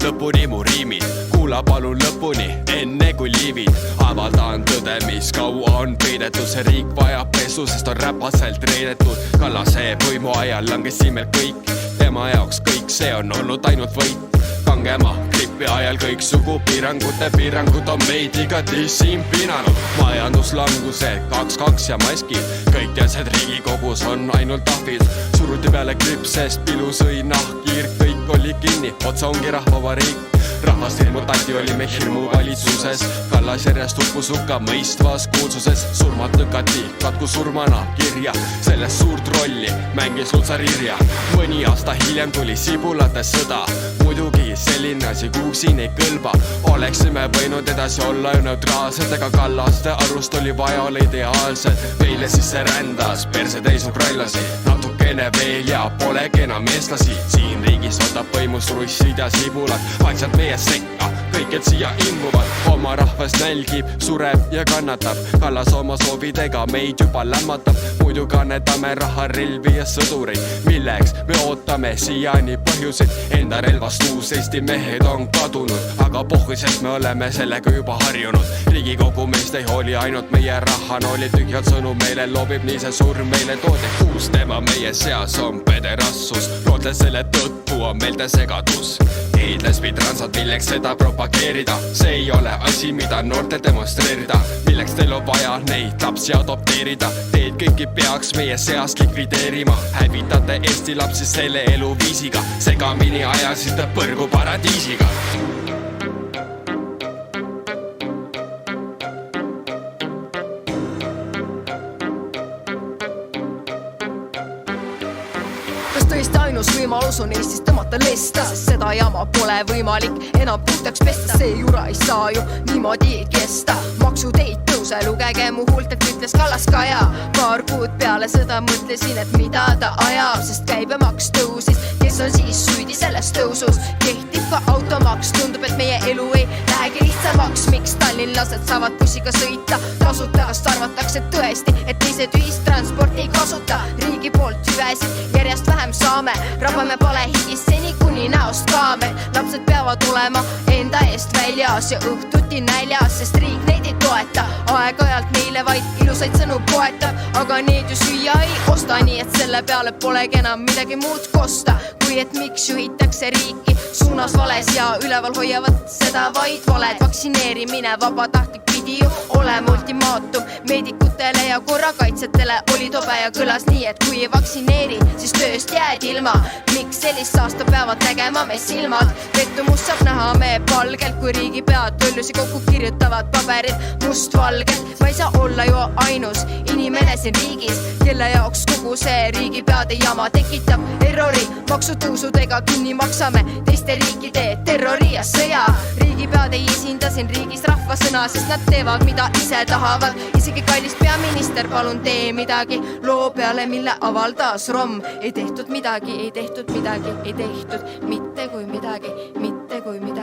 lõpuni mu riimid, kuula palun lõpuni, enne kui liivid. Avaldan tõde, mis kaua on peidetud, see riik vajab pesu, sest on räpaselt reidetud. Kallase võimu ajal langesid meil kõik, tema jaoks kõik see on olnud ainult võit. Kangema gripi ajal kõik sugu piirangud on meid igati siin piinanud. Majanduslangused 2-2 ja maskid, kõik teadsid Riigikogus on ainult tahvid. Suruti peale gripp, sest pilu sõi nahkkiir, kõik oli kinni, otsa ongi rahvavariik. Rahvast hirmutati, olime hirmu valitsuses, Kallas järjest uppus hukka mõistvas kuulsuses. Surmad lükati katku surmana kirja, sellest suurt rolli mängis Lutsar Irja. Mõni aasta hiljem tuli sibulate sõda, muidugi selline asi kuhuks siin ei kõlba. Oleksime võinud edasi olla ju neutraalsed, ega Kallaste arust oli vaja olla ideaalsed. Meile sisse rändas perse täis ukrainlasi, natukene veel ja polegi enam eestlasi. Siin riigis võtab võimust russid ja sibulad, vaikselt meie sekka, kõikjad siia imbuvad. Oma rahvas nälgib, sureb ja kannatab, Kallas oma soovidega meid juba lämmatab. Muidu kannetame raha, relvi ja sõdureid, milleks me ootame siiani põhjuseid. Enda relvastuus Eesti mehed on kadunud, aga pohhuiselt me oleme sellega juba harjunud. Riigikogu meist ei hooli ainult meie rahanooli, tühjad sõnu meile loobib, nii see surm meile toodi. Uus teema meie seas on pederassus, loodle selle tõttu on meelde segadus. Eidlesbi transad, milleks seda propageerida, see ei ole asi, mida noorte demonstreerida. Milleks teil on vaja neid lapsi adopteerida, teid kõiki peaks meie seast likvideerima. Hävitate Eesti lapsi selle eluviisiga, segamini ajasite põrgu paradiisiga. Tõesti ainus võimalus on Eestis tõmmata lesta, sest seda jama pole võimalik enam puhtaks pesta. See jura ei saa ju niimoodi kesta, maksud ei tõuse, lugege mu huult, et ütles Kallas Kaja. Paar kuud peale seda mõtlesin, et mida ta ajab, sest käibemaks tõusis, kes on siis süüdi selles tõusus. Kehtib ka automaks, tundub, et meie elu ei lähegi lihtsamaks. Miks tallinlased saavad bussiga sõita tasuta, kas arvatakse tõesti, et teised ühistransporti ei kasuta? Riigi poolt hüvesid järjest vähem saame, rabame palehigis seni kuni näost kaamel. Lapsed peavad olema enda eest väljas ja õhtuti näljas, sest riik neid ei toeta. Aeg-ajalt neile vaid ilusaid sõnu poetab, aga need ju süüa ei osta, nii et selle peale polegi enam midagi muud kosta, kui et miks juhitakse riiki suunas vales ja üleval hoiavad seda vaid valed. Vaktsineerimine vabatahtlik pidi ju olema ultimaatum meedikutele ja korrakaitsetele, oli tobe ja kõlas nii, et kui ei vaktsineeri, siis tööst jääd ilma. Miks sellist saasta peavad tegema me silmad? Pettumust saab näha me palgelt, kui riigipead töllusi kokku kirjutavad paberid mustvalgelt. Ma ei saa olla ju ainus inimene siin riigis, kelle jaoks kogu see riigipeade jama tekitab errori. Maksutõusudega kinni maksame teiste riikide terrori ja sõja. Riigipead ei esinda siin riigis rahva sõna, sest nad teevad mida ise tahavad. Isegi kallis peaminister, palun tee midagi loo peale, mille avaldas Romm. Ei tehtud midagi, ei tehtud midagi, ei tehtud mitte kui midagi, mitte kui midagi.